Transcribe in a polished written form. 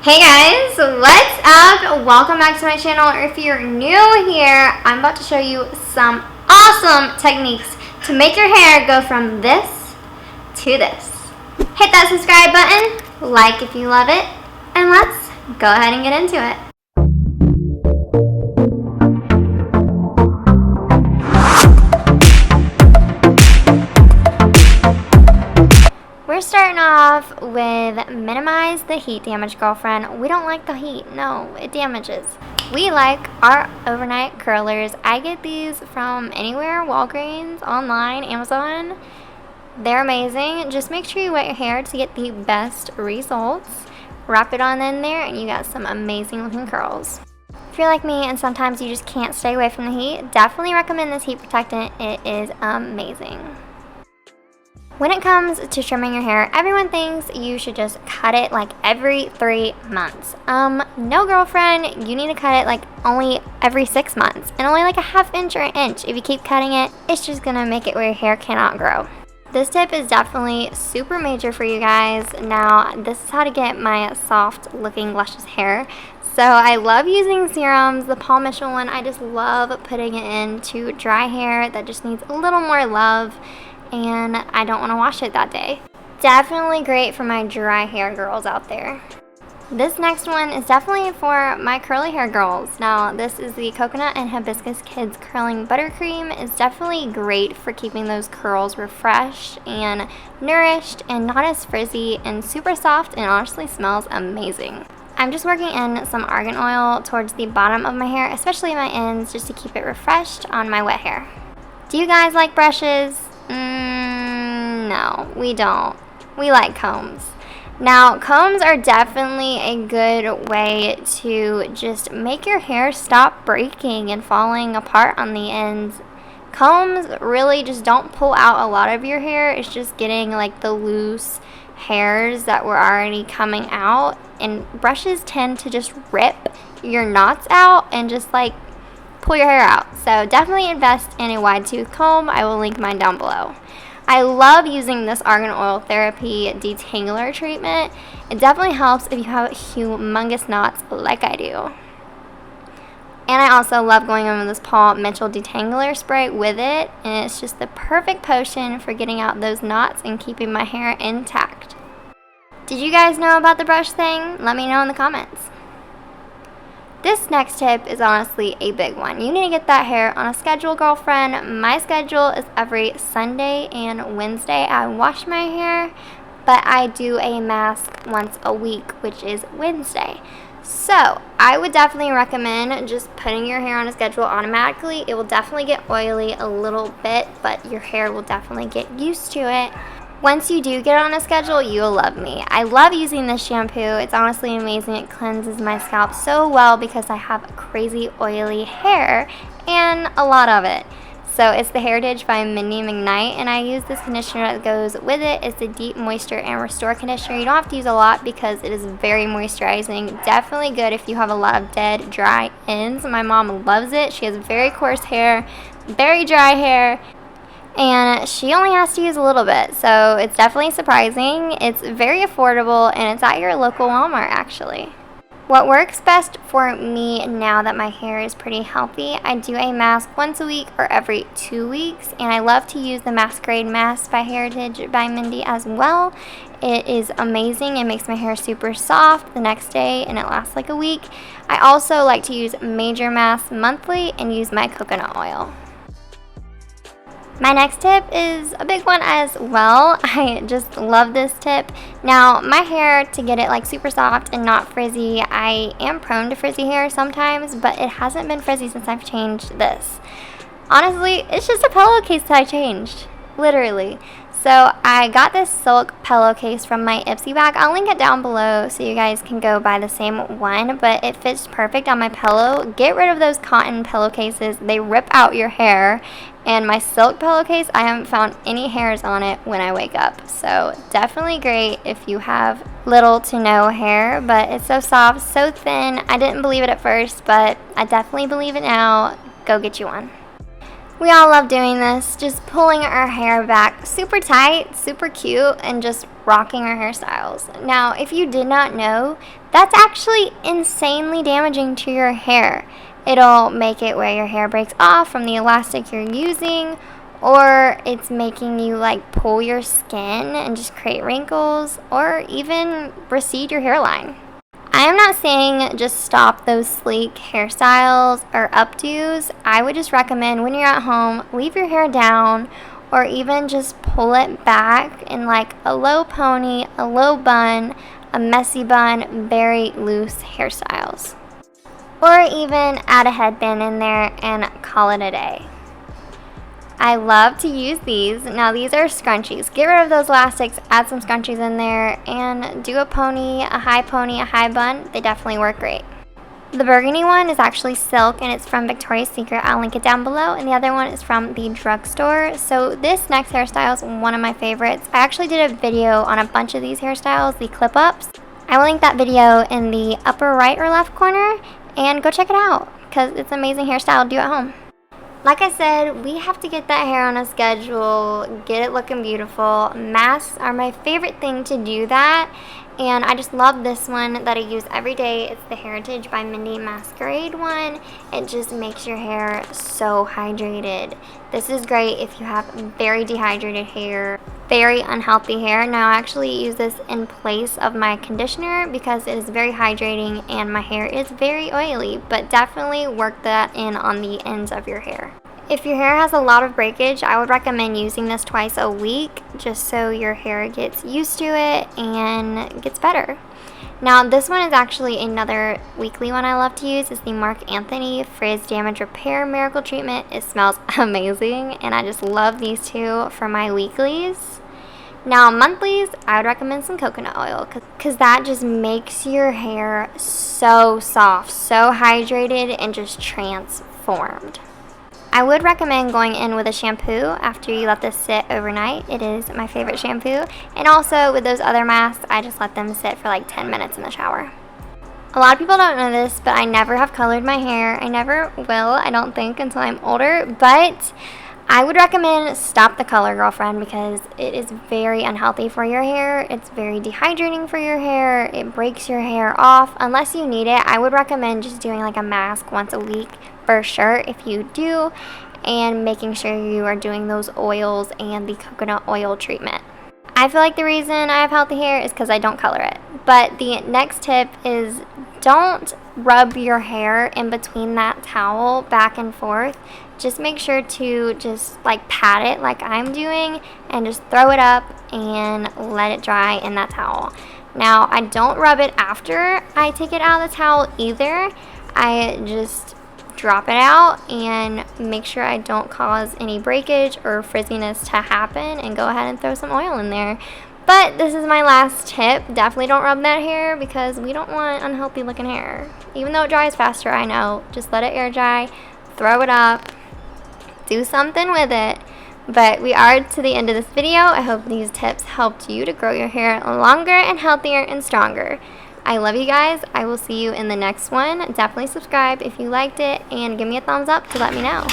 Hey guys, what's up? Welcome back to my channel, or if you're new here, I'm about to show you some awesome techniques to make your hair go from this to this. Hit that subscribe button, like if you love it, and let's go ahead and get into it. We're starting off with minimize the heat damage, girlfriend. We don't like the heat. No, it damages. We like our overnight curlers. I get these from anywhere, Walgreens, online, Amazon. They're amazing. Just make sure you wet your hair to get the best results. Wrap it on in there and you got some amazing looking curls. If you're like me and sometimes you just can't stay away from the heat, definitely recommend this heat protectant. It is amazing. When it comes to trimming your hair, everyone thinks you should just cut it like every 3 months. No, girlfriend, you need to cut it like only every 6 months and only like a ½ inch or an inch. If you keep cutting it, it's just gonna make it where your hair cannot grow. This tip is definitely super major for you guys. Now, this is how to get my soft looking luscious hair. So I love using serums. The Paul Mitchell one, I just love putting it into dry hair that just needs a little more love, and I don't want to wash it that day. Definitely great for my dry hair girls out there. This next one is definitely for my curly hair girls. Now, this is the Coconut and Hibiscus Kids Curling Buttercream. It's definitely great for keeping those curls refreshed and nourished and not as frizzy and super soft, and honestly smells amazing. I'm just working in some argan oil towards the bottom of my hair, especially my ends, just to keep it refreshed on my wet hair. Do you guys like brushes? No, we don't. We like combs. Now, combs are definitely a good way to just make your hair stop breaking and falling apart on the ends. Combs really just don't pull out a lot of your hair. It's just getting like the loose hairs that were already coming out, and brushes tend to just rip your knots out and just like pull your hair out. So definitely invest in a wide tooth comb. I will link mine down below. I love using this argan oil therapy detangler treatment. It definitely helps if you have humongous knots like I do. And I also love going in with this Paul Mitchell detangler spray with it, and it's just the perfect potion for getting out those knots and keeping my hair intact. Did you guys know about the brush thing? Let me know in the comments. This next tip is honestly a big one. You need to get that hair on a schedule, girlfriend. My schedule is every Sunday and Wednesday. I wash my hair, but I do a mask once a week, which is Wednesday. So I would definitely recommend just putting your hair on a schedule automatically. It will definitely get oily a little bit, but your hair will definitely get used to it. Once you do get on a schedule, you'll love me. I love using this shampoo. It's honestly amazing. It cleanses my scalp so well because I have crazy oily hair and a lot of it. So it's the Heritage by Mindy McKnight, and I use this conditioner that goes with it. It's the Deep Moisture and Restore Conditioner. You don't have to use a lot because it is very moisturizing. Definitely good if you have a lot of dead, dry ends. My mom loves it. She has very coarse hair, very dry hair, and she only has to use a little bit, so it's definitely surprising. It's very affordable, and it's at your local Walmart actually. What works best for me now that my hair is pretty healthy, I do a mask once a week or every 2 weeks, and I love to use the Masquerade Mask by Heritage by Mindy as well. It is amazing. It makes my hair super soft the next day, and it lasts like a week. I also like to use Major Mask monthly and use my coconut oil. My next tip is a big one as well. I just love this tip. Now, my hair, to get it like super soft and not frizzy, I am prone to frizzy hair sometimes, but it hasn't been frizzy since I've changed this. Honestly, it's just a pillowcase that I changed, literally. So I got this silk pillowcase from my Ipsy bag. I'll link it down below so you guys can go buy the same one, but it fits perfect on my pillow. Get rid of those cotton pillowcases. They rip out your hair. And my silk pillowcase, I haven't found any hairs on it when I wake up. So definitely great if you have little to no hair, but it's so soft, so thin. I didn't believe it at first, but I definitely believe it now. Go get you one. We all love doing this, just pulling our hair back super tight, super cute, and just rocking our hairstyles. Now, if you did not know, that's actually insanely damaging to your hair. It'll make it where your hair breaks off from the elastic you're using, or it's making you like pull your skin and just create wrinkles, or even recede your hairline. I am not saying just stop those sleek hairstyles or updos. I would just recommend when you're at home, leave your hair down, or even just pull it back in like a low pony, a low bun, a messy bun, very loose hairstyles. Or even add a headband in there and call it a day. I love to use these. Now these are scrunchies. Get rid of those elastics, add some scrunchies in there, and do a pony, a high bun. They definitely work great. The burgundy one is actually silk, and it's from Victoria's Secret. I'll link it down below. And the other one is from the drugstore. So this next hairstyle is one of my favorites. I actually did a video on a bunch of these hairstyles, the clip-ups. I will link that video in the upper right or left corner, and go check it out because it's an amazing hairstyle to do at home. Like I said, we have to get that hair on a schedule, get it looking beautiful. Masks are my favorite thing to do that, and I just love this one that I use every day. It's the Heritage by Mindy Masquerade one. It just makes your hair so hydrated. This is great if you have very dehydrated hair, very unhealthy hair. Now I actually use this in place of my conditioner because it is very hydrating and my hair is very oily, but definitely work that in on the ends of your hair. If your hair has a lot of breakage, I would recommend using this twice a week just so your hair gets used to it and gets better. Now this one is actually another weekly one I love to use. It's the Marc Anthony Frizz Damage Repair Miracle Treatment. It smells amazing and I just love these two for my weeklies. Now monthlies, I would recommend some coconut oil because that just makes your hair so soft, so hydrated, and just transformed. I would recommend going in with a shampoo after you let this sit overnight. It is my favorite shampoo. And also with those other masks, I just let them sit for like 10 minutes in the shower. A lot of people don't know this, but I never have colored my hair. I never will, I don't think, until I'm older. But I would recommend stop the color, girlfriend, because it is very unhealthy for your hair. It's very dehydrating for your hair. It breaks your hair off. Unless you need it, I would recommend just doing like a mask once a week for sure if you do, and making sure you are doing those oils and the coconut oil treatment. I feel like the reason I have healthy hair is because I don't color it. But the next tip is don't rub your hair in between that towel back and forth. Just make sure to just like pat it like I'm doing and just throw it up and let it dry in that towel. Now I don't rub it after I take it out of the towel either. I just drop it out and make sure I don't cause any breakage or frizziness to happen, and go ahead and throw some oil in there. But this is my last tip. Definitely don't rub that hair because we don't want unhealthy looking hair. Even though it dries faster, I know. Just let it air dry, throw it up, do something with it. But we are to the end of this video. I hope these tips helped you to grow your hair longer and healthier and stronger. I love you guys. I will see you in the next one. Definitely subscribe if you liked it and give me a thumbs up to let me know.